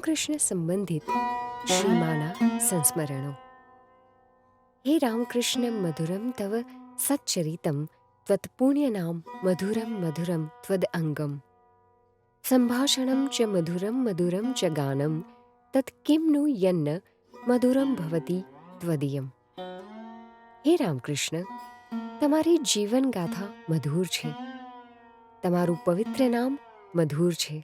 રામકૃષ્ણ સંબંધિત શ્રીમાના સંસ્મરણો. હે રામકૃષ્ણ મધુરમ તવ સચ્ચરિતમ ત્વત્પુણ્યનામ મધુરમ મધુરમ ત્વદ અંગમ સંભાષણમ ચ મધુરમ મધુરમ ચ ગાનમ તત્ કિમનું યન્ન મધુરમ ભવતી ત્વદીયમ. હે રામકૃષ્ણ, તમારી જીવનગાથા મધુર છે, તમારું પવિત્ર નામ મધુર છે,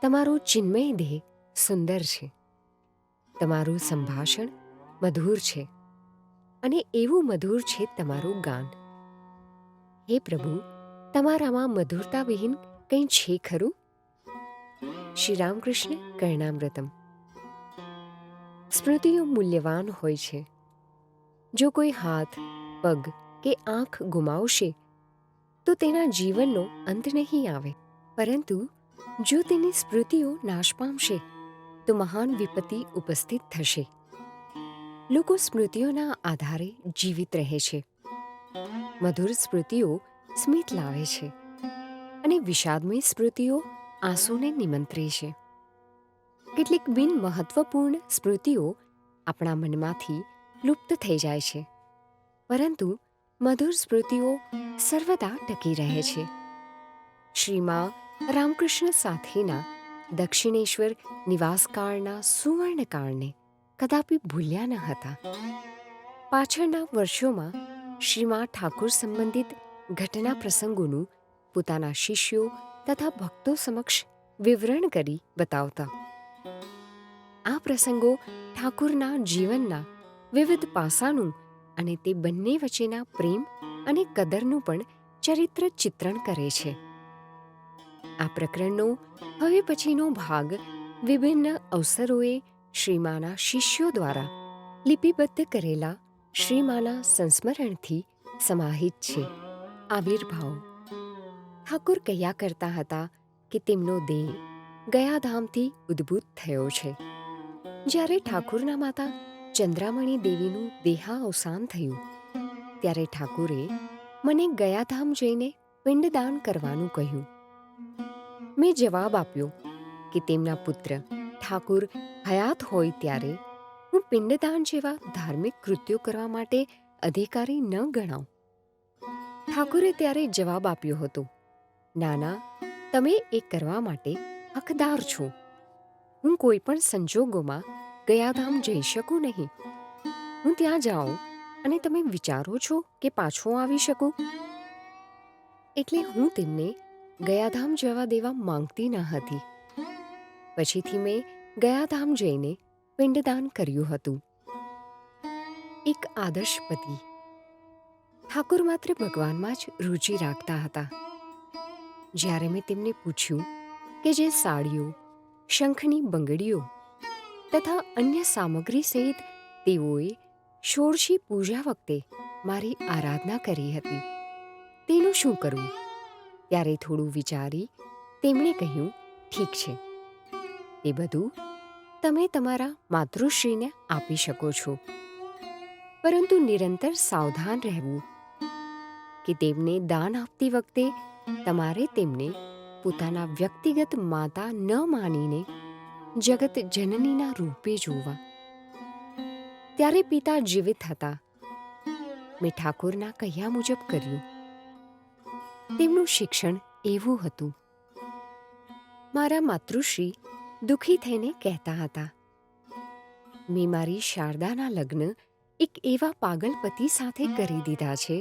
તમારો ચિન્મય દેહ સુંદર છે, તમારું સંભાષણ મધુર છે અને એવું મધુર છે તમારું ગાન. હે પ્રભુ, તમારામાં મધુરતા વિહીન કંઈ છે ખરું? શ્રી રામકૃષ્ણ કર્ણામૃતમ. સ્મૃતિઓ મૂલ્યવાન હોય છે. જો કોઈ હાથ, પગ કે આંખ ગુમાવશે તો તેના જીવનનો અંત નહીં આવે, પરંતુ જો તેની સ્મૃતિઓ નાશ પામશે તો મહાન વિપત્તિ ઉપસ્થિત થશે. લોકો સ્મૃતિઓના આધારે જીવિત રહે છે. મધુર સ્મૃતિઓ સ્મિત લાવે છે અને વિષાદમય સ્મૃતિઓ આંસુને નિમંત્રે છે. કેટલીક બિન મહત્વપૂર્ણ સ્મૃતિઓ આપણા મનમાંથી લુપ્ત થઈ જાય છે, પરંતુ મધુર સ્મૃતિઓ સર્વદા ટકી રહે છે. શ્રીમા રામકૃષ્ણ સાથેના દક્ષિણેશ્વર નિવાસકાળના સુવર્ણકાળને કદાપી ભૂલ્યા ન હતા. પાછળના વર્ષોમાં શ્રીમા ઠાકુર સંબંધિત ઘટના પ્રસંગોનું પોતાના શિષ્યો તથા ભક્તો સમક્ષ વિવરણ કરી બતાવતા. આ પ્રસંગો ઠાકુરના જીવનના વિવિધ પાસાનું અને તે બંને વચ્ચેના પ્રેમ અને કદરનું પણ ચરિત્ર ચિત્રણ કરે છે. આ પ્રકરણનો હવે પછીનો ભાગ વિભિન્ન અવસરોએ શ્રીમાના શિષ્યો દ્વારા લિપિબદ્ધ કરેલા શ્રીમાના સંસ્મરણથી સમાહિત છે. આવિર્ભાવ. ઠાકુર કહ્યા કરતા હતા કે તેમનો દેહ ગયાધામથી ઉદ્ભૂત થયો છે. જ્યારે ઠાકુરના માતા ચંદ્રામણી દેવીનું દેહાવસાન થયું ત્યારે ઠાકુરે મને ગયાધામ જઈને પિંડદાન કરવાનું કહ્યું. મેં જવાબ આપ્યો કે તેમના પુત્ર ઠાકુર હયાત હોય ત્યારે હું પિંડદાન જેવા ધાર્મિક કૃત્યો કરવા માટે અધિકારી ન ગણાવ. ઠાકુરે ત્યારે જવાબ આપ્યો હતો, નાના, તમે એ કરવા માટે હકદાર છો. હું કોઈ પણ સંજોગોમાં ગયાધામ જઈ શકું નહીં. હું ત્યાં જાઉં અને તમે વિચારો છો કે પાછો આવી શકું? એટલે હું તેમને ગયાધામ જવા દેવા માંગતી ન હતી. પછીથી મેં ગયાધામ જઈને પિંડદાન કર્યું હતું. એક આદર્શ પતિ. ઠાકુર માત્ર ભગવાનમાં જ રુચિ રાખતા હતા. જ્યારે મેં તેમને પૂછ્યું કે જે સાડીઓ, શંખની બંગડીઓ તથા અન્ય સામગ્રી સહિત તેઓએ ષોડશી પૂજા વખતે મારી આરાધના કરી હતી, તેનું શું કરવું? ત્યારે થોડું વિચારી તેમણે કહ્યું, ઠીક છે, એ બધું તમે તમારા માતૃશ્રીને આપી શકો છો, પરંતુ નિરંતર સાવધાન રહેવું કે તેમને દાન આપતી વખતે તમારે તેમને પોતાના વ્યક્તિગત માતા ન માનીને જગત જનનીના રૂપે જોવા. ત્યારે પિતા જીવિત હતા. મેં ઠાકુરના કહ્યા મુજબ કર્યું. તેમનું શિક્ષણ એવું હતું. મારા માતૃશ્રી દુઃખી થઈને કહેતા હતા, મેં મારી શારદાના લગ્ન એક એવા પાગલ પતિ સાથે કરી દીધા છે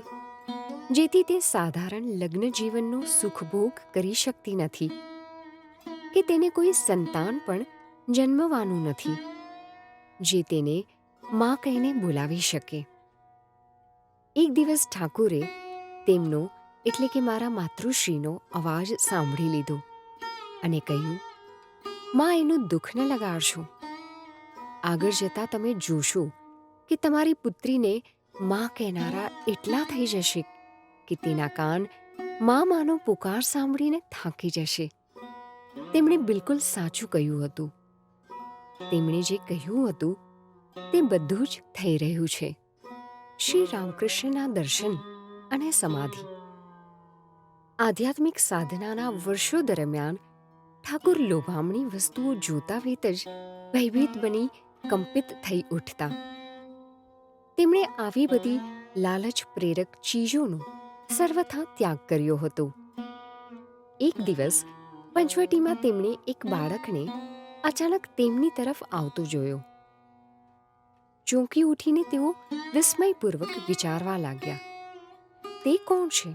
જેથી તે સાધારણ લગ્ન જીવનનો સુખભોગ કરી શકતી નથી કે તેને કોઈ સંતાન પણ જન્મવાનું નથી જે તેને માં કહીને બોલાવી શકે. એક દિવસ ઠાકુરે તેમનો એટલે કે મારા માતૃશ્રીનો અવાજ સાંભળી લીધો અને કહ્યું, માં, એનું દુઃખ ન લગાડશો. આગળ જતાં તમે જોશો કે તમારી પુત્રીને માં કહેનારા એટલા થઈ જશે કે તેના કાન માનો પુકાર સાંભળીને થાકી જશે. તેમણે બિલકુલ સાચું કહ્યું હતું. તેમણે જે કહ્યું હતું તે બધું જ થઈ રહ્યું છે. શ્રી રામકૃષ્ણના દર્શન અને સમાધિ. આધ્યાત્મિક સાધનાના વર્ષો દરમિયાન ઠાકુર લોભામણી વસ્તુઓ જોતા વેત જ ભયભીત બની કંપિત થઈ ઉઠતા. તેમણે આવી બધી લાલચ પ્રેરક ચીજોનો સર્વથા ત્યાગ કર્યો હતો. એક દિવસ પંચવટીમાં તેમણે એક બાળકને અચાનક તેમની તરફ આવતો જોયો. ચોંકી ઉઠીને તેઓ વિસ્મયપૂર્વક વિચારવા લાગ્યા, તે કોણ છે?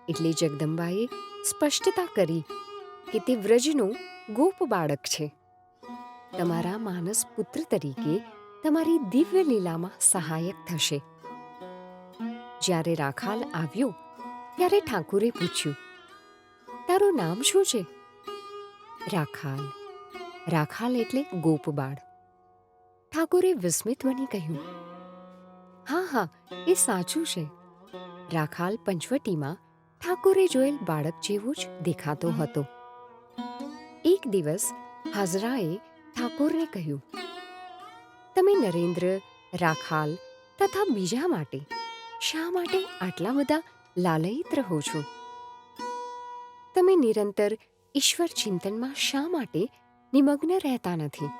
એટલે જગદંબાએ સ્પષ્ટતા કરી કે તે વ્રજનો ગોપ બાળક છે. તમારા માનસ પુત્ર તરીકે તમારી દિવ્ય લીલામાં સહાયક થશે. જ્યારે રાખાલ આવ્યો ત્યારે ઠાકુરે પૂછ્યું, તારું નામ શું છે? રાખાલ. રાખાલ એટલે ગોપબાળ. ઠાકુરે વિસ્મિત બની કહ્યું, હા હા, એ સાચું છે. રાખાલ પંચવટીમાં ઠાકુરે જોયેલ બાળક જેવો જ દેખાતો હતો. એક દિવસ હાજરાએ ઠાકુરને કહ્યું, તમે નરેન્દ્ર, રાખાલ તથા બીજા માટે શા માટે આટલા બધા લાલયિત રહો છો? તમે નિરંતર ઈશ્વર ચિંતનમાં શા માટે નિમગ્ન રહેતા નથી?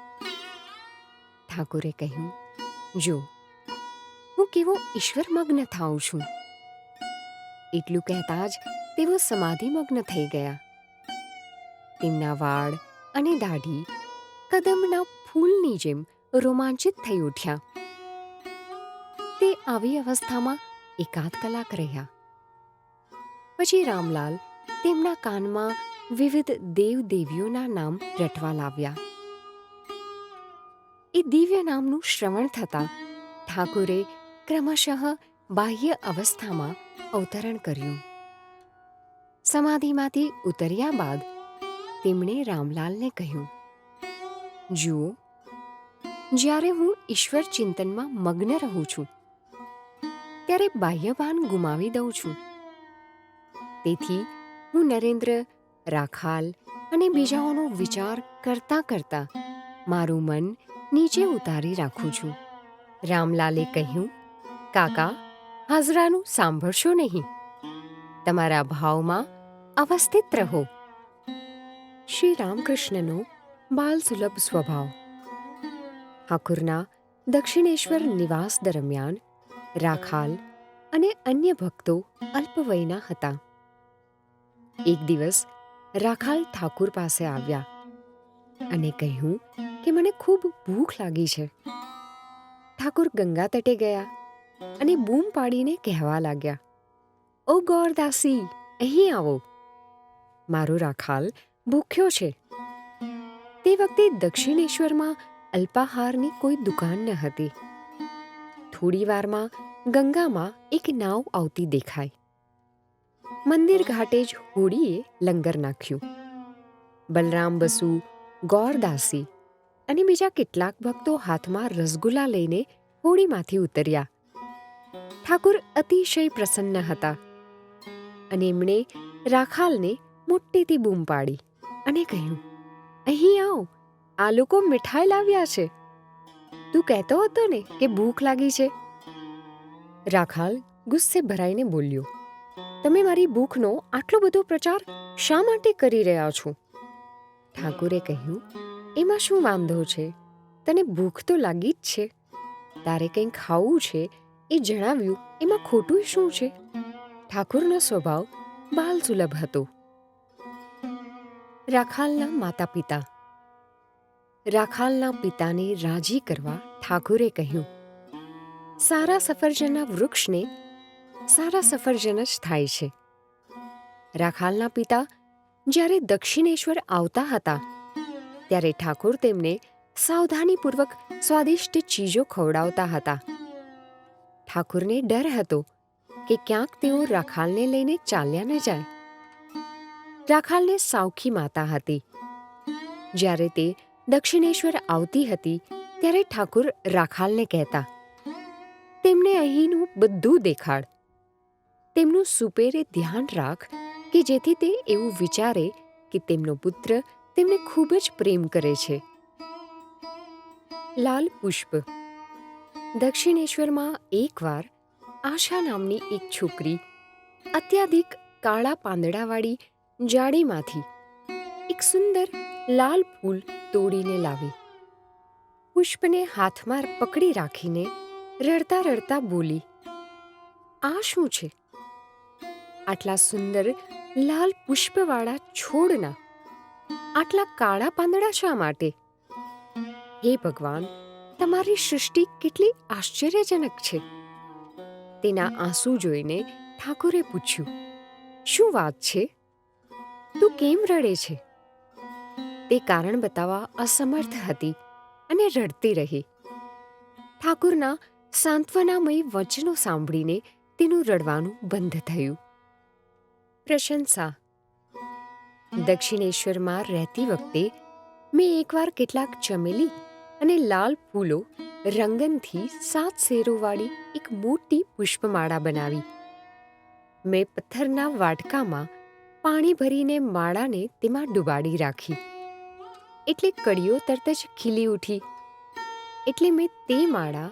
ઠાકુરે કહ્યું, જો હું કેવો ઈશ્વરમગ્ન થાઉં છું. એટલું કહેતા જ તેઓ સમાધિમગ્ન થઈ ગયા. તેમના વાળ અને દાઢી કદમના ફૂલની જેમ રોમાંચિત થઈ ઉઠ્યા. તે આવી અવસ્થામાં એકાદ કલાક રહ્યા. પછી રામલાલ તેમના કાનમાં વિવિધ દેવદેવીઓના નામ રટવા લાવ્યા. એ દિવ્ય નામનું શ્રવણ થતાં ઠાકુરે ક્રમશઃ બાહ્ય અવસ્થામાં અવતરણ કર્યું. સમાધિમાંથી ઉતર્યા બાદ તેમણે રામલાલને કહ્યું, જુઓ, જ્યારે હું ઈશ્વર ચિંતનમાં મગ્ન રહું છું ત્યારે બાહ્ય ભાન ગુમાવી દઉં છું. તેથી હું નરેન્દ્ર, રાખાલ અને બીજાઓનો વિચાર કરતા કરતા મારું મન નીચે ઉતારી રાખું છું. રામલાલે કહ્યું, કાકા, હાજરાનું સાંભળશો નહીં. તમારા ભાવમાં અવસ્થિત રહો. શ્રી રામકૃષ્ણનો બાલસુલભ સ્વભાવ. ઠાકુરના દક્ષિણેશ્વર નિવાસ દરમિયાન રાખાલ અને અન્ય ભક્તો અલ્પવયના હતા. એક દિવસ રાખાલ ઠાકુર પાસે આવ્યા અને કહ્યું કે મને ખૂબ ભૂખ લાગી છે. ઠાકુર ગંગા તટે ગયા અને બૂમ પાડીને કહેવા લાગ્યા, ઓ ગોરદાસી, અહીં આવો, મારો રાખાલ ભૂખ્યો છે. તે વખતે દક્ષિણેશ્વરમાં અલ્પાહારની કોઈ દુકાન ન હતી. થોડી વારમાં ગંગામાં એક નાવ આવતી દેખાઈ. મંદિર ઘાટે જ હોડીએ લંગર નાખ્યું. બલરામ બસુ, ગોરદાસી અને બીજા કેટલાક ભક્તો હાથમાં રસગુલ્લા લઈને હોડીમાંથી ઉતર્યા. ઠાકુર અતિશય પ્રસન્ન હતા અને એમણે રાખાલને મોટેથી બૂમ પાડી અને કહ્યું, અહીં આવ, આ લોકો મીઠાઈ લાવ્યા છે. તું કહેતો હતો ને કે ભૂખ લાગી છે. રાખાલ ગુસ્સે ભરાઈને બોલ્યો, તમે મારી ભૂખનો આટલો બધો પ્રચાર શા માટે કરી રહ્યા છો? ઠાકુરે કહ્યું, એમાં શું વાંધો છે? તને ભૂખ તો લાગી જ છે. તારે કંઈ ખાવું છે એ જણાવ્યું એમાં ખોટું શું છે? ઠાકુરનો સ્વભાવ બાલસુલભ હતો. રાખાલના માતા પિતા. રાખાલના પિતાને રાજી કરવા ઠાકુરે કહ્યું, સારા સફરજનના વૃક્ષને સારા સફરજન જ થાય છે. રાખાલના પિતા જ્યારે દક્ષિણેશ્વર આવતા હતા ત્યારે ઠાકુર તેમને સાવધાનીપૂર્વક સ્વાદિષ્ટ ચીજો ખવડાવતા હતા. ઠાકુરને ડર હતો કે ક્યાંક તેઓ રાખાલને લઈને ચાલ્યા ન જાય. રાખાલને સાવખી માતા હતી. જ્યારે તે દક્ષિણેશ્વર આવતી હતી ત્યારે ઠાકુર રાખાલને કહેતા, તેમને અહીંનું બધું દેખાડ. તેમનું સુપેરે ધ્યાન રાખ કે જેથી તે એવું વિચારે કે તેમનો પુત્ર તેમને ખૂબ જ પ્રેમ કરે છે. લાલ પુષ્પ. દક્ષિણેશ્વરમાં એકવાર આશા નામની એક છોકરી અત્યાધિક કાળા પાંદડાવાળી જાળીમાંથી એક સુંદર લાલ ફૂલ તોડીને લાવી. પુષ્પને હાથમાં પકડી રાખીને રડતા રડતા બોલી, આ શું છે? આટલા સુંદર લાલ પુષ્પવાળા છોડના આટલા કાળા પાંદડા શા માટે? હે ભગવાન, તમારી સૃષ્ટિ કેટલી આશ્ચર્યજનક છે. તેના આંસુ જોઈને ઠાકોરે પૂછ્યું, શું વાત છે? તું કેમ રડે છે? તે કારણ બતાવવા અસમર્થ હતી અને રડતી રહી. ઠાકુરના સાંત્વનામય વચનો સાંભળીને તેનું રડવાનું બંધ થયું. પ્રશંસા. દક્ષિણેશ્વરમાં રહેતી વખતે મેં એકવાર કેટલાક ચમેલી અને લાલ ફૂલો રંગનથી 7 શેરોવાળી એક મોટી પુષ્પમાળા બનાવી. મેં પથ્થરના વાટકામાં પાણી ભરીને માળાને તેમાં ડુબાડી રાખી. એટલે કળીઓ તરત જ ખીલી ઉઠી. એટલે મેં તે માળા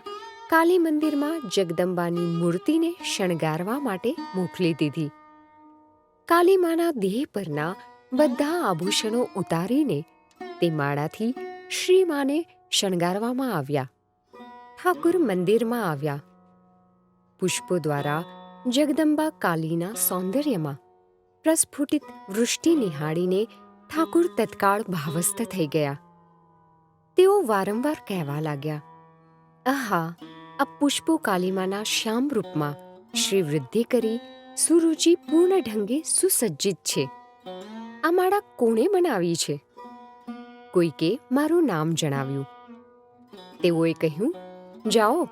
કાલી મંદિરમાં જગદંબાની મૂર્તિને શણગારવા માટે મોકલી દીધી. કાલીમાના દેહ પરના બધા આભૂષણો ઉતારીને તે માળાથી શ્રીમાને શણગારવામાં આવ્યા. ઠાકુર મંદિરમાં આવ્યા. પુષ્પો દ્વારા જગદંબા કાલીના સૌંદર્યમાં પ્રસ્ફુટિત વૃષ્ટિ નિહાળીને ઠાકુર તત્કાળ ભાવસ્થ થઈ ગયા. તેઓ વારંવાર કહેવા લાગ્યા, આહા, આ પુષ્પો કાલીમાના શ્યામ રૂપમાં શ્રી વૃદ્ધિ કરી સુરુચિ પૂર્ણ ઢંગે સુસજ્જિત છે. આ માળા કોણે બનાવી છે? કોઈકે મારું નામ જણાવ્યું. તેઓએ કહ્યું, જાઓ,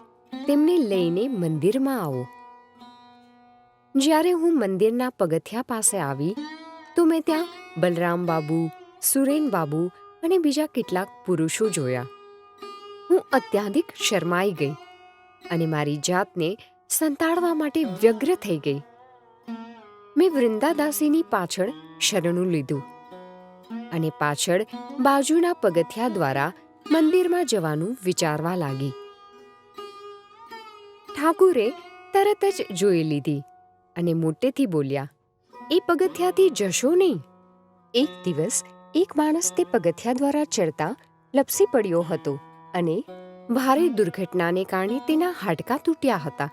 તેમને લઈને મંદિરમાં આવો. જ્યારે હું મંદિરના પગથિયા પાસે આવી તો મેં ત્યાં બલરામ બાબુ, સુરેન બાબુ અને બીજા કેટલાક પુરુષો જોયા. હું અત્યાધિક શરમાઈ ગઈ અને મારી જાતને સંતાડવા માટે વ્યગ્ર થઈ ગઈ. મેં વૃંદાદાસીની પાછળ શરણું લીધું અને પાછળ બાજુના પગથિયા દ્વારા મંદિરમાં જવાનું વિચારવા લાગી. ઠાકુરે તરત જ જોઈ લીધી અને મોટેથી બોલ્યા, એ પગથિયાથી જશો નહીં. એક દિવસ એક માણસ તે પગથિયા દ્વારા ચડતા લપસી પડ્યો હતો અને ભારે દુર્ઘટનાને કારણે તેના હાડકાં તૂટ્યા હતા.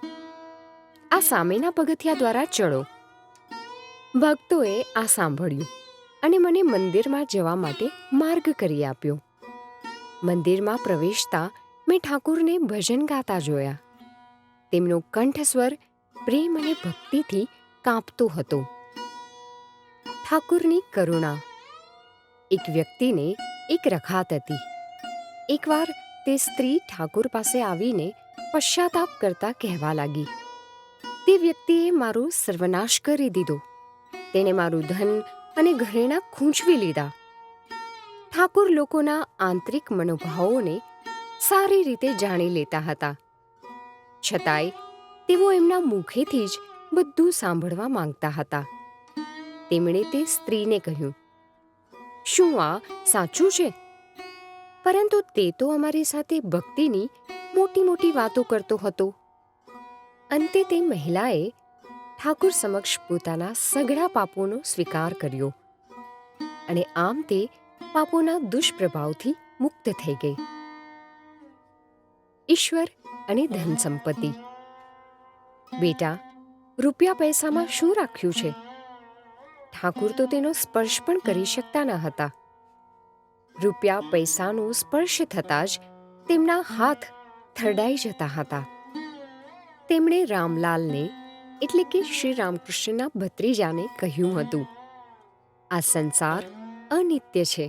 આ સામેના પગથિયા દ્વારા ચડો. ભક્તોએ આ સાંભળ્યું અને મને મંદિરમાં જવા માટે માર્ગ કરી આપ્યો. મંદિરમાં પ્રવેશતા મેં ઠાકુરને ભજન ગાતા જોયા. તેમનો કંઠસ્વર પ્રેમ અને ભક્તિથી કાંપતો હતો. ઠાકુરની કરુણા. એક વ્યક્તિને એક રખાત હતી. એકવાર તે સ્ત્રી ઠાકુર પાસે આવીને પશ્ચાતાપ કરતા કહેવા લાગી, તે વ્યક્તિએ મારો સર્વનાશ કરી દીધો. તેણે મારું ધન અને ઘરેણાં ખૂંચવી લીધા. ઠાકુર લોકોના આંતરિક મનોભાવોને સારી રીતે જાણી લેતા હતા. છતાંય તેઓ એમના મુખેથી જ બધું સાંભળવા માંગતા હતા. તેમણે તે સ્ત્રીને કહ્યું, શું આ સાચું છે? પરંતુ તે તો અમારી સાથે ભક્તિની મોટી મોટી વાતો કરતો હતો. અંતે તે મહિલાએ ઠાકુર સમક્ષ પોતાના સઘળા પાપોનો સ્વીકાર કર્યો અને આમ તે પાપોના દુષ્પ્રભાવથી મુક્ત થઈ ગઈ. ઈશ્વર અને ધન સંપત્તિ. બેટા, રૂપિયા પૈસામાં શું રાખ્યું છે? ઠાકુર તો તેનો સ્પર્શ પણ કરી શકતા ન હતા. રૂપિયા પૈસાનો સ્પર્શ થતાં જ તેમના હાથ થરડાઈ જતા હતા. તેમણે રામલાલને એટલે કે શ્રી રામકૃષ્ણના ભત્રીજાને કહ્યું હતું, આ સંસાર અનિત્ય છે.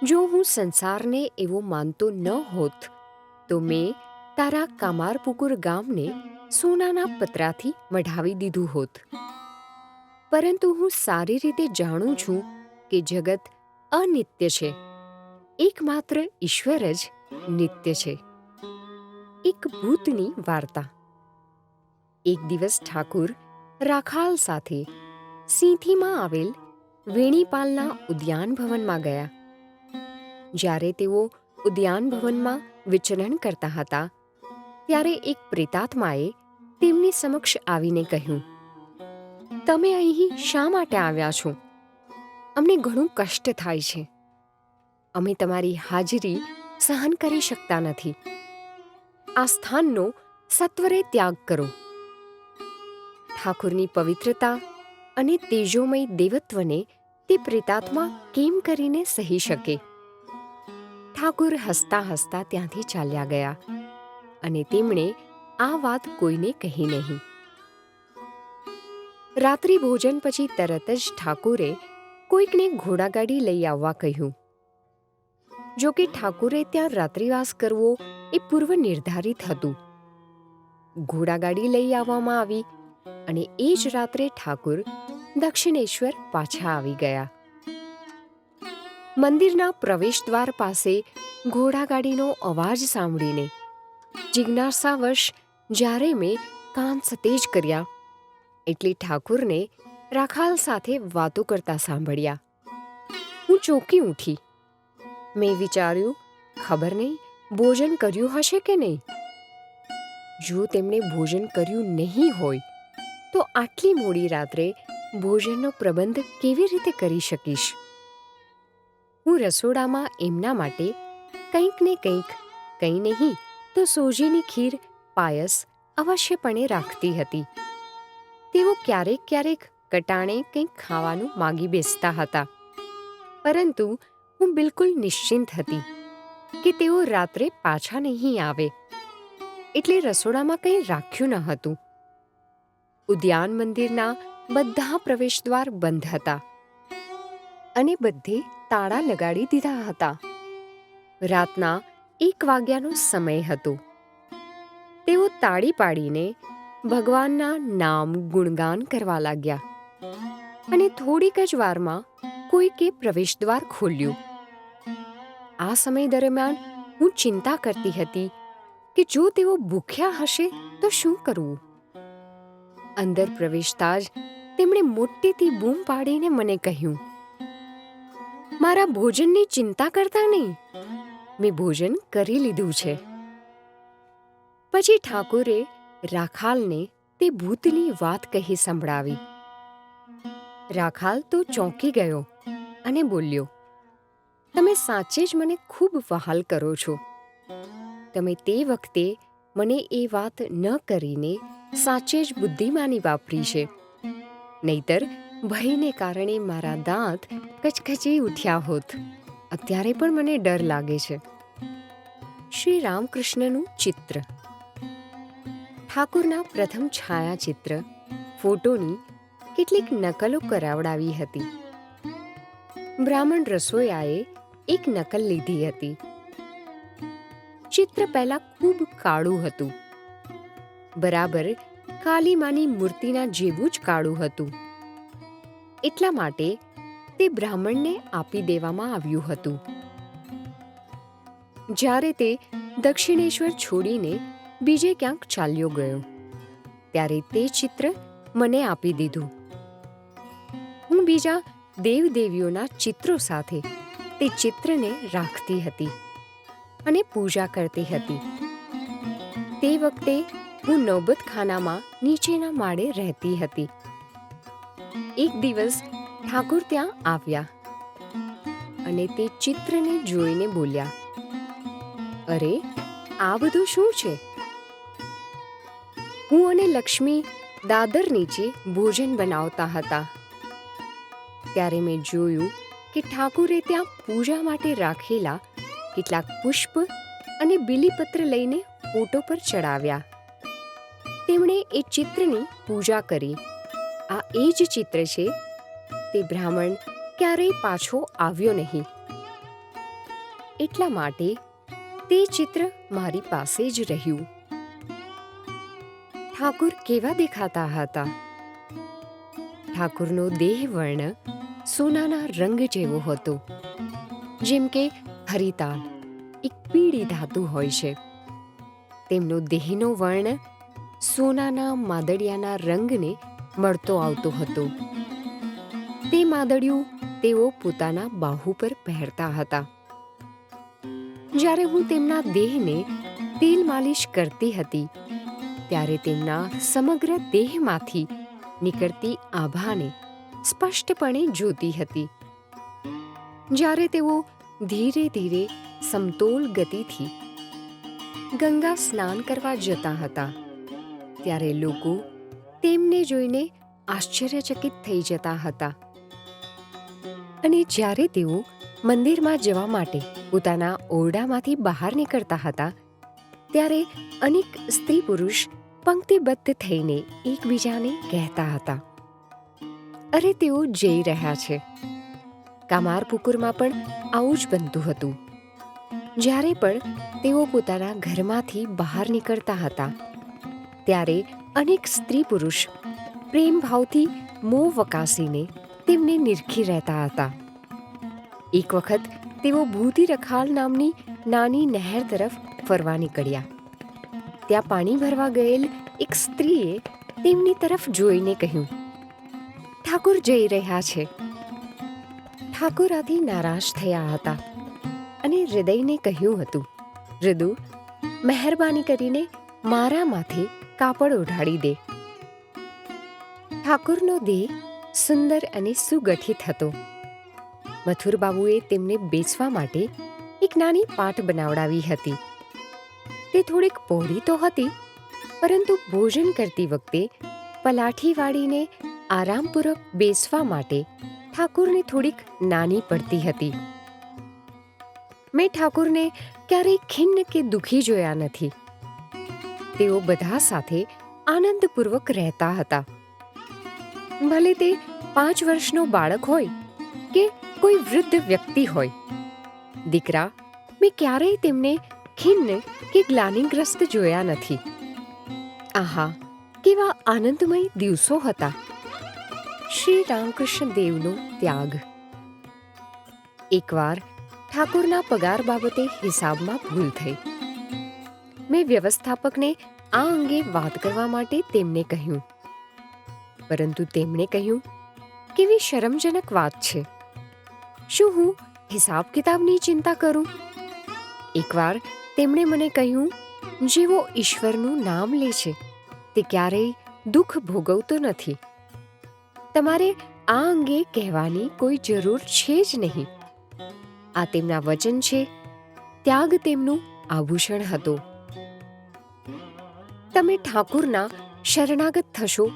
જો હું સંસારને એવો માનતો ન હોત તો મેં તારા કામારપુકુર ગામને સોનાના પતરાથી મઢાવી દીધું હોત. પરંતુ હું સારી રીતે જાણું છું કે જગત અનિત્ય છે. એકમાત્ર ઈશ્વર જ નિત્ય છે. એક ભૂતની વાર્તા. એક દિવસ ઠાકુર રાખાલ સાથે સિંથીમાં આવેલ વેણીપાલના ઉદ્યાન ભવનમાં ગયા. જ્યારે તેઓ ઉદ્યાન ભવનમાં વિચરણ કરતા હતા ત્યારે એક પ્રેતાત્માએ તેમની સમક્ષ આવીને કહ્યું, તમે અહીં શા માટે આવ્યા છો? અમને ઘણું કષ્ટ થાય છે. અમે તમારી હાજરી સહન કરી શકતા નથી. આ સ્થાનનો સત્વરે ત્યાગ કરો. ઠાકુરની પવિત્રતા અને તેજોમય દેવત્વને તે પ્રેતાત્મા કેમ કરીને સહી શકે? ઠાકુર હસતા હસતા ત્યાંથી ચાલ્યા ગયા અને તેમણે આ વાત કોઈને કહી નહીં. રાત્રિ ભોજન પછી તરત જ ઠાકુરે કોઈકને ઘોડાગાડી લઈ આવવા કહ્યું. જો કે ઠાકુરે ત્યાં રાત્રિવાસ કરવો એ પૂર્વ નિર્ધારિત હતું. ઘોડાગાડી લઈ આવવામાં આવી અને એ જ રાત્રે ઠાકુર દક્ષિણેશ્વર પાછા આવી ગયા. મંદિરના પ્રવેશદ્વાર પાસે ઘોડાગાડીનો અવાજ સાંભળીને જિજ્ઞાસાવશ જ્યારે મેં કાન સતેજ કર્યા એટલે ઠાકુરને રાખાલ સાથે વાતો કરતા સાંભળ્યા. હું ચોંકી ઉઠી. મેં વિચાર્યું, ખબર નહીં ભોજન કર્યું હશે કે નહીં. જો તેમણે ભોજન કર્યું નહીં હોય તો આટલી મોડી રાત્રે ભોજનનો પ્રબંધ કેવી રીતે કરી શકીશ? હું રસોડામાં એમના માટે કંઈક ને કંઈક, કંઈ નહીં તો સોજીની ખીર, પાયસ અવશ્યપણે રાખતી હતી. તેઓ ક્યારેક ક્યારેક કટાણે કંઈક ખાવાનું માગી બેસતા હતા, પરંતુ હું બિલકુલ નિશ્ચિંત હતી કે તેઓ રાત્રે પાછા નહીં આવે, એટલે રસોડામાં કંઈ રાખ્યું ન હતું. ઉદ્યાન મંદિરના બધા પ્રવેશદ્વાર બંધ હતા અને બધે તાળા લગાડી દીધા હતા. રાતના 1 વાગ્યાનો સમય હતો. તેઓ તાળી પાડીને ભગવાનના નામ ગુણગાન કરવા લાગ્યા અને થોડીક જ વારમાં કોઈકે પ્રવેશદ્વાર ખોલ્યું. આ સમય દરમિયાન હું ચિંતા કરતી હતી કે જો તેઓ ભૂખ્યા હશે તો શું કરવું. અંદર પ્રવેશતા જ તેમણે મોટેથી બૂમ પાડીને મને કહ્યું, મારા ભોજનની ચિંતા કરતા નહીં, મેં ભોજન કરી લીધું છે. પછી ઠાકુરે રાખાલને તે ભૂતની વાત કહી સંભળાવી. રાખાલ તો ચોંકી ગયો અને બોલ્યો, તમે સાચે જ મને ખૂબ વહાલ કરો છો. તમે તે વખતે મને એ વાત ન કરીને સાચે જ બુદ્ધિમાની વાપરી છે, નહીતર ભયને કારણે મારા દાંત કચકચી ઉઠ્યા હોત. અત્યારે પણ મને ડર લાગે છે. શ્રી રામકૃષ્ણનું ચિત્ર. ઠાકુરના પ્રથમ છાયાચિત્ર ફોટોની કેટલીક નકલો કરાવડાવી હતી. બ્રાહ્મણ રસોયાએ એક નકલ લીધી હતી. ચિત્ર પહેલા ખૂબ કાળું હતું, બરાબર કાલીમાની મૂર્તિના જેવું જ કાળું હતું. એટલા માટે તે બ્રાહ્મણને આપી દેવામાં આવ્યું હતું. જ્યારે તે દક્ષિણેશ્વર છોડીને બીજે ક્યાંક ચાલ્યો ગયો ત્યારે તે ચિત્ર મને આપી દીધું. હું બીજા દેવદેવીઓના ચિત્રો સાથે તે ચિત્રને રાખતી હતી અને પૂજા કરતી હતી. તે વખતે હું નૌબતખાનામાં નીચેના માળે રહેતી હતી. એક દિવસ ઠાકુર ત્યાં આવ્યા અને તે ચિત્રને જોઈને બોલ્યા, અરે, આ બધું શું છે? હું અને લક્ષ્મી દાદર નીચે ભોજન બનાવતા હતા ત્યારે મેં જોયું કે ઠાકુરે ત્યાં પૂજા માટે રાખેલા કેટલાક પુષ્પ અને બીલીપત્ર લઈને ફોટો પર ચડાવ્યા. તેમણે એ ચિત્રની પૂજા કરી. આ એ જ ચિત્ર છે. તે બ્રાહ્મણ ક્યારેય પાછો આવ્યો નહીં, એટલા માટે તે ચિત્ર મારી પાસે જ રહ્યું. ઠાકુર કેવા દેખાતા હતા? ઠાકુરનો દેહ વર્ણ સોનાના રંગ જેવો હતો, જેમ કે હરિતાલ એક પીળી ધાતુ હોય છે. તેમનો દેહનો વર્ણ સોનાના માદડિયાના રંગને મળતો આવતો હતો. તે માદડિયું તેઓ પોતાના બાહુ પર પહેરતા હતા. જ્યારે હું તેમના દેહને તેલ માલિશ કરતી હતી ત્યારે તેમના સમગ્ર દેહમાંથી નીકળતી આભાને સ્પષ્ટપણે જોતી હતી. જ્યારે તેઓ ધીરે ધીરે સમતોલ ગતિથી ગંગા સ્નાન કરવા જતા હતા, ત્યારે લોકો તેમને જોઈને આશ્ચર્યચકિત થઈ જતા હતા. અને જ્યારે તેઓ મંદિરમાં જવા માટે પોતાના ઓરડામાંથી બહાર નીકળતા હતા, ત્યારે અનેક સ્ત્રી પુરુષ પંક્તિબદ્ધ થઈને એકબીજાને કહેતા હતા, અરે તેઓ જઈ રહ્યા છે. કામારપુકુરમાં પણ આવું જ બનતું હતું. જ્યારે પણ તેઓ પોતાના ઘરમાંથી બહાર નીકળતા હતા, ત્યારે અનેક સ્ત્રી પુરુષ પ્રેમભાવથી મોં વકાસીને તેમને નિરખી રહેતા હતા. એક વખત તેઓ ભૂતી રખાલ નામની નાની નહેર તરફ ફરવા નીકળ્યા. ત્યાં પાણી ભરવા ગયેલ એક સ્ત્રીએ તેમની તરફ જોઈને કહ્યું, ઠાકુર જઈ રહ્યા છે. ઠાકુર આથી નારાજ થયા હતા અને હૃદયને કહ્યું હતું, હૃદુ, મહેરબાની કરીને મારા માથે કાપડ ઓઢાડી દે. ઠાકુરનો દેહ સુંદર અને સુગઠિત હતો. મથુરબાબુએ તેમને બેસવા માટે એક નાની પાટ બનાવડાવી હતી. તે થોડીક પહોળી તો હતી, પરંતુ ભોજન કરતી વખતે પલાઠી વાળીને આરામપૂર્વક બેસવા માટે ઠાકુરને થોડીક નાની પડતી હતી. મેં ઠાકુરને ક્યારેય ખિન્ન કે દુઃખી જોયા નથી. તેઓ બધા સાથે આનંદપૂર્વક રહેતા હતા. ભલે તે 5 વર્ષનો બાળક હોય કે કોઈ વૃદ્ધ વ્યક્તિ હોય. દીકરા, મેં ક્યારેય તેમને ખિન્ન કે ગ્લાનિગ્રસ્ત જોયા નથી. આહા, કેવા આનંદમય દિવસો હતા. શ્રી રામકૃષ્ણ દેવનો ત્યાગ. એકવાર ઠાકુરના પગાર બાબતે હિસાબમાં ભૂલ થઈ. મેં વ્યવસ્થાપકને આ અંગે વાત કરવા માટે તેમને કહ્યું, પરંતુ તેમણે કહ્યું, કેવી શરમજનક વાત છે. શું હું હિસાબ કિતાબની ચિંતા કરું? એકવાર તેમણે મને કહ્યું, જેવો ઈશ્વરનું નામ લે છે તે ક્યારેય દુઃખ ભોગવતો નથી. તમારે આ અંગે કહેવાની કોઈ જરૂર છે જ નહીં. આ તેમના વચન છે. ત્યાગ તેમનું આભૂષણ હતો. તમે ઠાકુરના શરણાગત થશો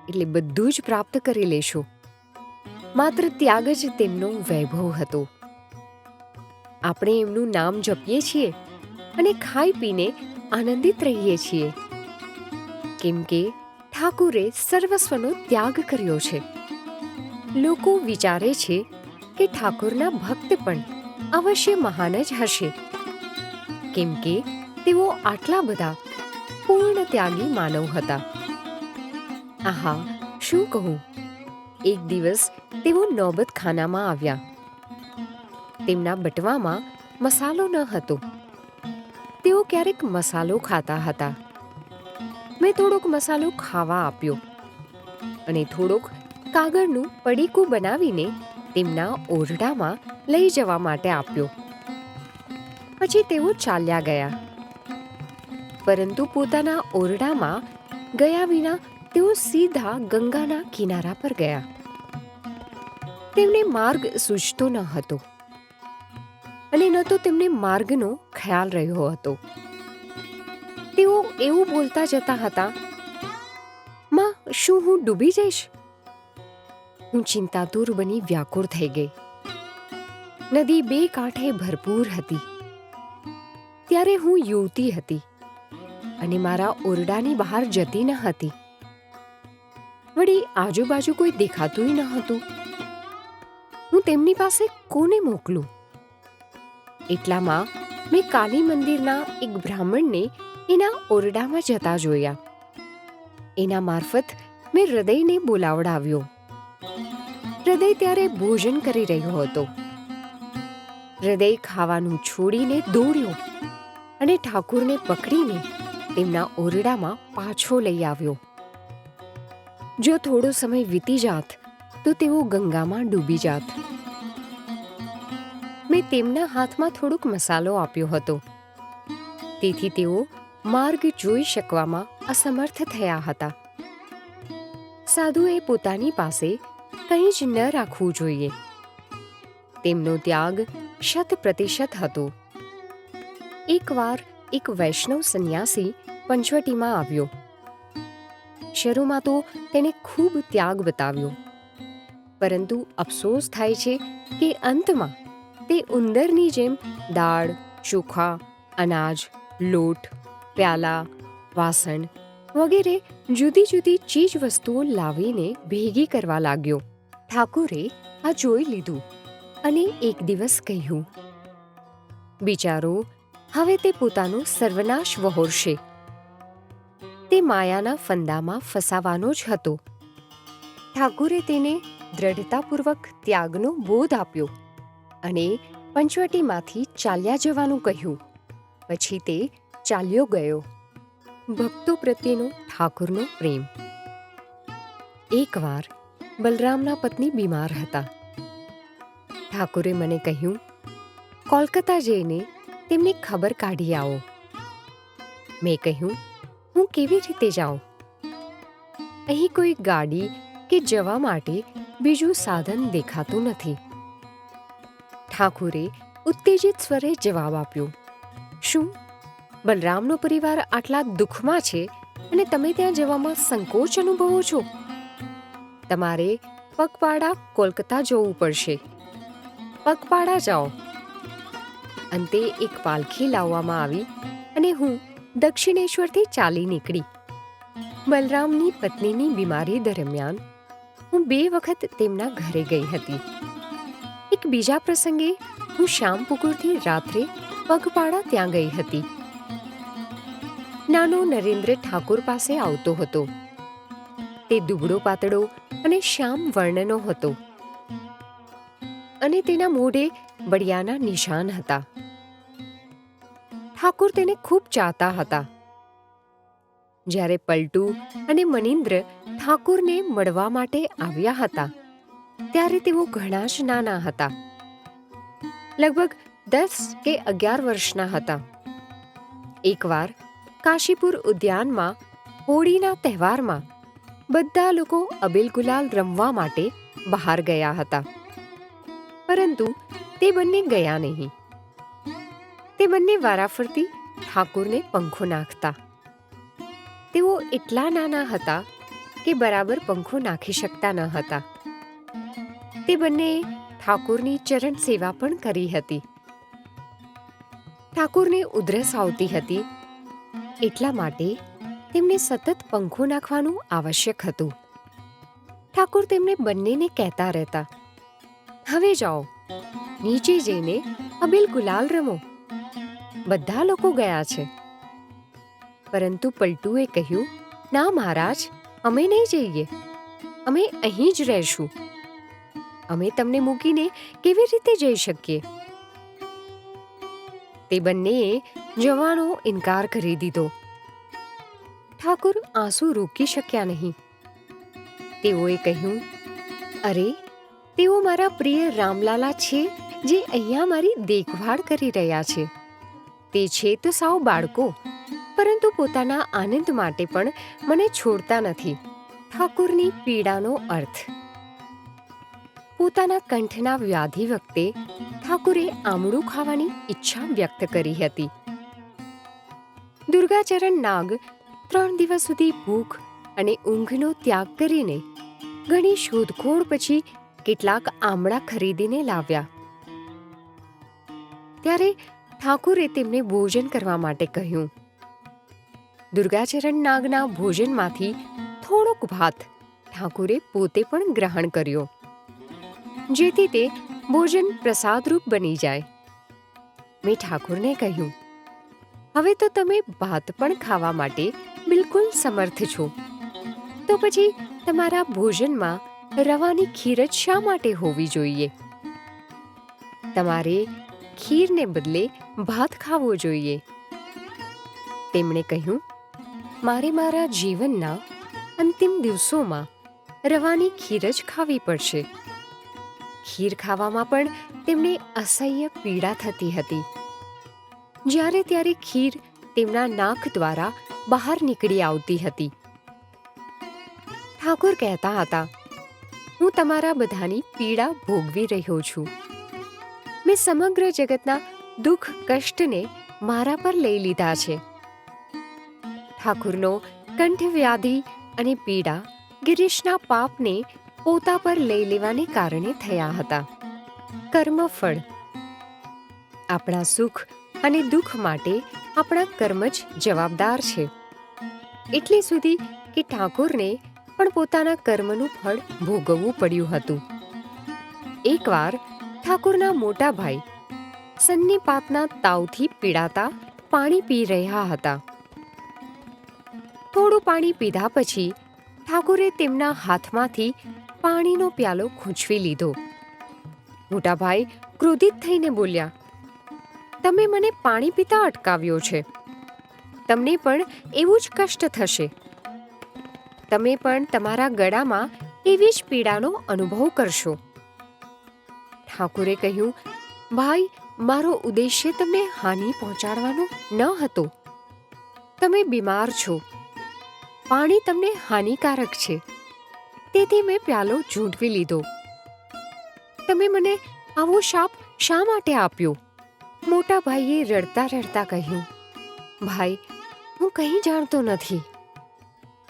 એટલે બધું જ પ્રાપ્ત કરી લેશો. માત્ર ત્યાગ જ તેમનો વૈભવ હતો. આપણે એમનું નામ જપીએ છીએ અને ખાઈ પીને આનંદિત રહીએ છીએ, કેમ કે ઠાકુરે સર્વસ્વનો ત્યાગ કર્યો છે. લોકો વિચારે છે કે ઠાકુરના ભક્ત પણ અવશ્ય મહાન જ હશે, કેમ કે તેઓ આટલા બધા પૂર્ણ ત્યાગી માનવ હતા. આહા, શું કહું! એક દિવસ તેઓ નોબતખાનામાં આવ્યા. તેમના બટવામાં મસાલો ન હતો. તેઓ ક્યારેક મસાલો ખાતા હતા. મેં થોડોક મસાલો ખાવા આપ્યો અને થોડોક કાગળનું પડીકું બનાવીને તેમના ઓરડામાં લઈ જવા માટે આપ્યો. પછી તેઓ ચાલ્યા ગયા. પરંતુ પોતાના ઓરડામાં ગયા વિના તેઓ સીધા ગંગાના કિનારા પર ગયા. તેમને માર્ગ સૂઝતો ન હતો અને ન તો તેમને માર્ગનો ખ્યાલ રહ્યો હતો. તેઓ એવું બોલતા જતા હતા, માં, શું હું ડૂબી જઈશ? હું ચિંતાતુર બની વ્યાકુળ થઈ ગઈ. નદી 2 કાંઠે ભરપૂર હતી. ત્યારે હું યુવતી હતી અને મારા ઓરડાની બહાર જતી ન હતી. વળી આજુબાજુ કોઈ દેખાતું ન હતું. હું તેમની પાસે કોને મોકલું? એટલામાં મેં કાલી મંદિરના એક બ્રાહ્મણને એના ઓરડામાં જતા જોયા. એના મારફત મેં હૃદયને બોલાવડાવ્યો. હૃદય ત્યારે ભોજન કરી રહ્યો હતો. હૃદય ખાવાનું છોડીને દોડ્યો અને ઠાકુરને પકડીને તેમના ઓરડામાં પાછો લઈ આવ્યો. જો થોડો સમય વીતી જાત તો તેઓ ગંગામાં ડૂબી જાત. મેં તેમના હાથમાં થોડોક મસાલો આપ્યો હતો. તેથી તેઓ માર્ગ જોઈ શકવામાં અસમર્થ થયા હતા. સાધુએ પોતાની પાસે કંઈ જ ન રાખવું જોઈએ. તેમનો ત્યાગ 100% હતો. એકવાર એક વૈષ્ણવ સંન્યાસી પંચવટીમાં આવ્યો. શરૂમાં તો તેણે ખૂબ ત્યાગ બતાવ્યો, પરંતુ અફસોસ થાય છે કે અંતમાં તે ઉંદરની જેમ દાળ, ચોખા, અનાજ, લોટ, પ્યાલા, વાસણ વગેરે જુદી જુદી ચીજ વસ્તુઓ લાવીને ભેગી કરવા લાગ્યો. ઠાકુરે આ જોઈ લીધું અને એક દિવસ કહ્યું, બિચારો હવે તે પોતાનો સર્વનાશ વહોરશે. તે માયાના ફંદામાં ફસાવાનો જ હતો. ઠાકુરે તેને દ્રઢતાપૂર્વક ત્યાગનો બોધ આપ્યો અને પંચવટીમાંથી ચાલ્યા જવાનું કહ્યું. પછી તે ચાલ્યો ગયો. ભક્તો પ્રત્યેનો ઠાકુરનો પ્રેમ. એકવાર બલરામના પત્ની બીમાર હતા. ઠાકુરે મને કહ્યું, કોલકાતા જઈને તેમની ખબર કાઢી આવો. મેં કહ્યું, હું કેવી રીતે જાઉં? અહીં કોઈ ગાડી કે જવા માટે બીજું સાધન દેખાતું નથી. ઠાકુરે ઉત્તેજિત સ્વરે જવાબ આપ્યો, શું બલરામનો પરિવાર આટલા દુઃખમાં છે અને તમે ત્યાં જવામાં સંકોચ અનુભવો છો? તમારે પગપાળા કોલકાતા જવું પડશે. પગપાળા જાઓ. અંતે એક પાલખી લાવવામાં આવી અને હું દક્ષિણેશ્વરથી ચાલી નીકળી. બલરામની પત્નીની બીમારી દરમિયાન હું 2 વખત તેમના ઘરે ગઈ હતી. એક બીજા પ્રસંગે હું શ્યામપુકુરથી રાત્રે પગપાળા ત્યાં ગઈ હતી. નાનો નરેન્દ્ર ઠાકુર પાસે આવતો હતો. તે દુબળો પાતળો અને શ્યામ વર્ણનો હતો અને તેના મોઢે બળિયાના નિશાન હતા. ઠાકુર તેને ખૂબ ચાહતા હતા. જ્યારે પલટુ અને મનિન્દ્ર ઠાકુરને મળવા માટે આવ્યા હતા ત્યારે તેઓ ઘણા જ નાના હતા. લગભગ 10 કે 11 વર્ષના હતા. એકવાર કાશીપુર ઉદ્યાનમાં હોળીના તહેવારમાં બધા લોકો અબીલ ગુલાલ રમવા માટે બહાર ગયા હતા, પરંતુ તે બંને ગયા નહીં. તે બંને વારાફરતી ઠાકુરને પંખો નાખતા. તેઓ એટલા નાના હતા કે બરાબર પંખો નાખી શકતા ન હતા. તે બંનેએ ઠાકુરની ચરણ સેવા પણ કરી હતી. ઠાકુરને ઉધરસ આવતી હતી, એટલા માટે તેમને સતત પંખો નાખવાનું આવશ્યક હતું. ઠાકુર તેમને બંનેને કહેતા રહેતા, હવે જાઓ, નીચે જઈને અબીલ ગુલાલ રમો. બધા લોકો ગયા છે. પરંતુ પલટુએ કહ્યું, ના મહારાજ, અમે નહીં જઈએ. અમે અહીં જ રહીશું. અમે તમને મૂકીને કેવી રીતે જઈ શકીએ? તે બંનેએ જવાનો ઇનકાર કરી દીધો. ઠાકુર આંસુ રોકી શક્યા નહીં. તેઓએ કહ્યું, અરે, તેઓ મારા પ્રિય રામલાલા છે જે અહીંયા મારી દેખભાળ કરી રહ્યા છે. તે છે તો સાવ બાળકો, પરંતુ પોતાના આનંદ માટે પણ મને છોડતા નથી. ઠાકુરની પીડાનો અર્થ. પોતાના કંઠના વ્યાધિ વખતે ઠાકુરે આમળું ખાવાની ઈચ્છા વ્યક્ત કરી હતી. દુર્ગાચરણ નાગ 3 દિવસ સુધી ભૂખ અને ઊંઘનો ત્યાગ કરીને ઘણી શોધખોળ પછી કેટલાક આમળા ખરીદીને લાવ્યા. ત્યારે ઠાકુરે તેમને ભોજન કરવા માટે કહ્યું. દુર્ગાચરણ નાગના ભોજનમાંથી થોડોક ભાત ઠાકુરે પોતે પણ ગ્રહણ કર્યો, જેથી તે ભોજન પ્રસાદરૂપ બની જાય. મેં ઠાકુરને કહ્યું, હવે તો તમે ભાત પણ ખાવા માટે બિલકુલ સમર્થ છો, તો પછી તમારા ભોજનમાં રવાની ખીર જ શા માટે હોવી જોઈએ? તમારે ખીરને બદલે ભાત ખાવો જોઈએ. તેમણે કહ્યું, મારે મારા જીવનના અંતિમ દિવસોમાં રવાની ખીર જ ખાવી પડશે. ખીર ખાવામાં પણ તેમને અસહ્ય પીડા થતી હતી. જ્યારે ત્યારે ખીર તેમના નાક દ્વારા બહાર નીકળી આવતી હતી. ઠાકુર કહેતા હતા, હું તમારા બધાની પીડા ભોગવી રહ્યો છું. મેં સમગ્ર જગતના દુઃખ કષ્ટને મારા પર લઈ લીધા છે. ઠાકુરનો કંઠવ્યાધિ અને પીડા ગિરીશના પાપને પોતા પર લઈ લેવાને કારણે થયા હતા. કર્મફળ. આપણા સુખ અને દુઃખ માટે આપણા કર્મ જ જવાબદાર છે. એટલે સુધી કે ઠાકોરને પણ પોતાના કર્મનું ફળ ભોગવવું પડ્યું હતું. એકવાર ઠાકોરના મોટા ભાઈ સન્નિપાતના તાવથી પીડાતા પાણી પી રહ્યા હતા. થોડું પાણી પીધા પછી ઠાકોરે તેમના હાથમાંથી પાણીનો પ્યાલો ખૂંચવી લીધો. મોટા ભાઈ ક્રોધિત થઈને બોલ્યા, તમે મને પાણી પીતા અટકાવ્યો છે. તમને પણ એવું જ કષ્ટ થશે. તમે પણ તમારા ગળામાં એવી જ પીડાનો અનુભવ કરશો. ઠાકોરે કહ્યું, ભાઈ, મારો ઉદ્દેશ્ય તમને હાનિ પહોંચાડવાનો ન હતો. તમે બીમાર છો. પાણી તમને હાનિકારક છે. તેથી મેં પ્યાલો ઝૂંટવી લીધો. તમે મને આવો શાપ શા માટે આપ્યો? મોટા ભાઈએ રડતા રડતા કહ્યું, ભાઈ, હું કંઈ જાણતો નથી.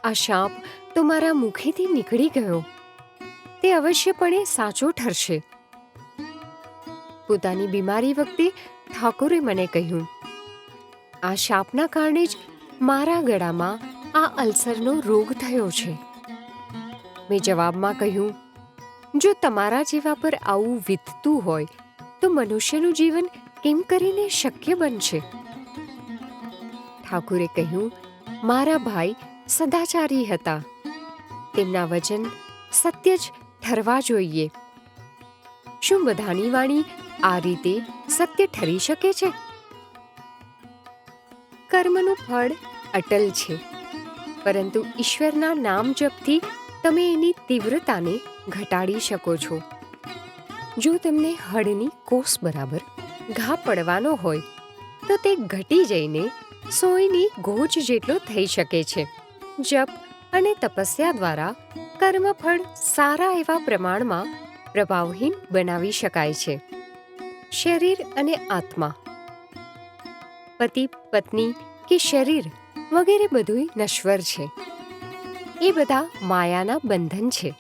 આ શાપ તો મારા મુખેથી નીકળી ગયો. તે અવશ્યપણે સાચો ઠરશે. પોતાની બીમારી વખતે ઠાકોરે મને કહ્યું, આ શાપના કારણે જ મારા ગળામાં આ અલ્સરનો રોગ થયો છે. મેં જવાબમાં કહ્યું, જો તમારા જેવા પર આવું વીતતું હોય તો મનુષ્યનું જીવન કેમ કરીને શક્ય બનશે? ઠાકોરે કહ્યું, મારા ભાઈ સદાચારી હતા. તેમના વચન સત્ય જ ઠરવા જોઈએ. શું બધાની વાણી આ રીતે સત્ય ઠરી શકે છે? કર્મનું ફળ અટલ છે, પરંતુ ઈશ્વરના નામ જપથી તમે એની તીવ્રતાને ઘટાડી શકો છો. જો તમને હળની કોસ બરાબર ઘા પડવાનો હોય તો તે ઘટી જઈને સોયની ગોચ જેટલો થઈ શકે છે. જપ અને તપસ્યા દ્વારા કર્મફળ સારા એવા પ્રમાણમાં પ્રભાવહીન બનાવી શકાય છે. શરીર અને આત્મા, પતિ પત્ની કે શરીર વગેરે બધું નશ્વર છે. એ બધા માયાના બંધન છે.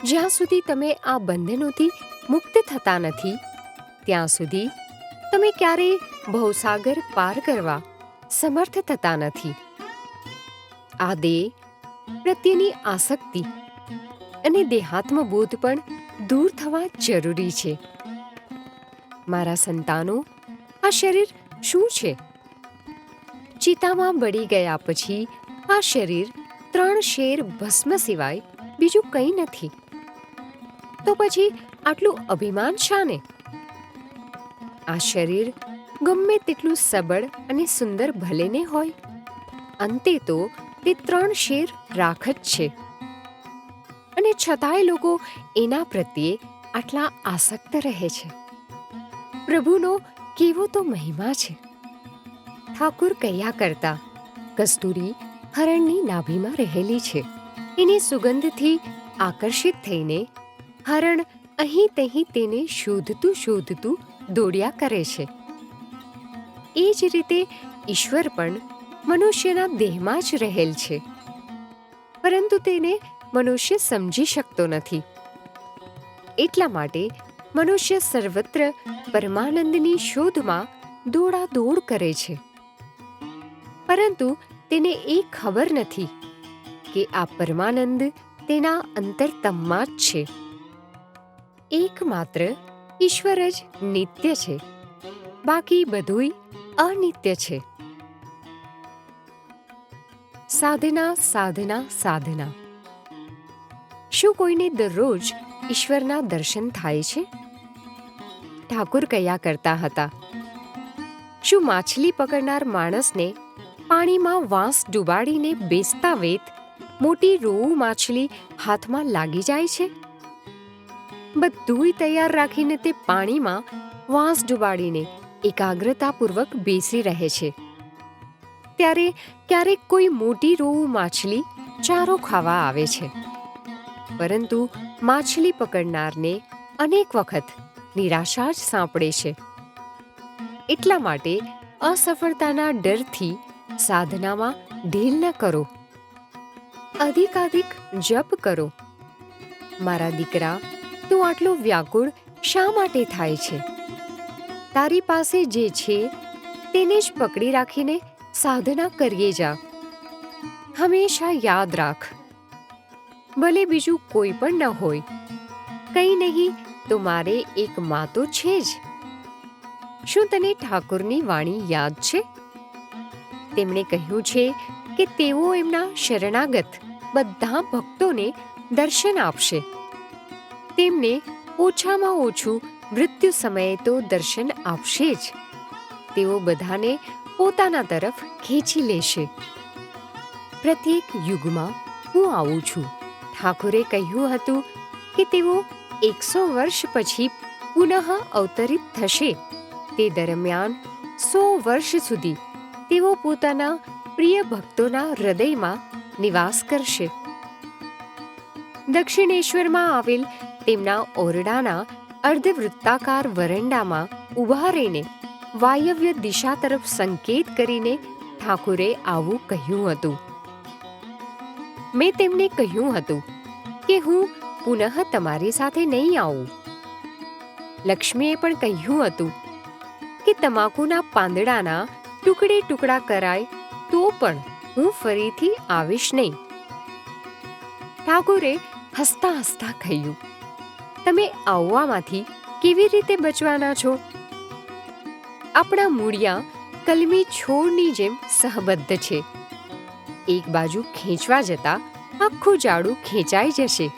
જ્યાં સુધી તમે આ બંધનોથી મુક્ત થતા નથી ત્યાં સુધી તમે ક્યારેય ભવસાગર પાર કરવા સમર્થ થતા નથી. આ દેહ પ્રત્યેની આસક્તિ અને દેહાત્મબોધ પણ દૂર થવા જરૂરી છે. મારા સંતાનો, આ શરીર શું છે? ચિતામાં બળી ગયા પછી આ શરીર 3 શેર ભસ્મ સિવાય બીજું કંઈ નથી. તો પછી આટલું અભિમાન શાને? આ શરીર ગમે તેટલું સબળ અને સુંદર ભલે ને હોય, અંતે તો તે 3 શેર રાખ જ છે. અને છતાંય લોકો એના પ્રત્યે આટલા આસક્ત રહે છે. પ્રભુનો કેવો તો મહિમા છે! ઠાકુર કહ્યા કરતા, કસ્તુરી હરણની નાભીમાં રહેલી છે. એની સુગંધથી આકર્ષિત થઈને હરણ અહીં તહીં તેને શોધતું શોધતું દોડ્યા કરે છે. એ જ રીતે ઈશ્વર પણ મનુષ્યના દેહમાં જ રહેલ છે, પરંતુ તેને મનુષ્ય સમજી શકતો નથી. એટલા માટે મનુષ્ય સર્વત્ર પરમાનંદની શોધમાં દોડાદોડ કરે છે, પરંતુ તેને એ ખબર નથી કે આ પરમાનંદ તેના અંતરતમમાં જ છે. એકમાત્ર ઈશ્વર જ નિત્ય છે, બાકી બધુંય અનિત્ય છે. સાધના સાધના સાધના. શું કોઈને દરરોજ ઈશ્વરના દર્શન થાય છે? ઠાકુર કહ્યા કરતા હતા, શું માછલી પકડનાર માણસને પાણીમાં વાંસ ડૂબાડીને બેસતા વેત મોટી રોહુ માછલી હાથમાં લાગી જાય છે? બધુંય તૈયાર રાખીને તે પાણીમાં વાંસ ડૂબાડીને એકાગ્રતાપૂર્વક બેસી રહે છે. ત્યારે ક્યારેક કોઈ મોટી રોહુ માછલી ચારો ખાવા આવે છે, પરંતુ માછલી પકડનારને અનેક વખત નિરાશા જ સાંપડે છે. એટલા માટે અસફળતાના ડરથી સાધનામાં ઢીલ ન કરો. અધિકાધિક જપ કરો. મારા દીકરા, તું આટલો વ્યાકુળ શા માટે થાય છે? તારી પાસે જે છે તેને જ પકડી રાખીને સાધના કરીએ જા. હંમેશા યાદ રાખ, ભલે બીજું કોઈ પણ ન હોય, કંઈ નહીં તો મારે એક મા તો છે જ. શું તને ઠાકોરની વાણી યાદ છે? તેમણે કહ્યું છે કે તેઓ એમના શરણાગત બધા ભક્તોને દર્શન આપશે. તેમને ઓછામાં ઓછું મૃત્યુ સમયે તો દર્શન આપશે જ. તેઓ બધાને પોતાના તરફ ખેંચી લેશે. પ્રત્યેક યુગમાં હું આવું છું. ઠાકોરે કહ્યું હતું કે તેઓ 100 વર્ષ પછી પુનઃ અવતરિત થશે. તે દરમિયાન 100 વર્ષ સુધી તેઓ પોતાના પ્રિય ભક્તોના હૃદયમાં નિવાસ કરશે. દક્ષિણેશ્વરમાં આવેલ તેમના ઓરડાના અર્ધવૃત્તાકાર વરંડામાં ઊભા રહીને વાયવ્ય દિશા તરફ સંકેત કરીને ઠાકોરે આવું કહ્યું હતું. મેં તેમને કહ્યું હતું કે હું પુનઃ તમારી સાથે નહીં આવું. લક્ષ્મીએ પણ કહ્યું હતું કે તમાકુના પાંદડાના ટુકડે ટુકડા કરાય તો પણ હું ફરીથી આવીશ નહીં. ઠાકોરે હસતા હસતા કહ્યું, તમે આવવામાંથી કેવી રીતે બચવાના છો? આપણા મૂળિયા કલમી છોડની જેમ સહબદ્ધ છે. એક બાજુ ખેંચવા જતા આખું ઝાડું ખેંચાઈ જશે.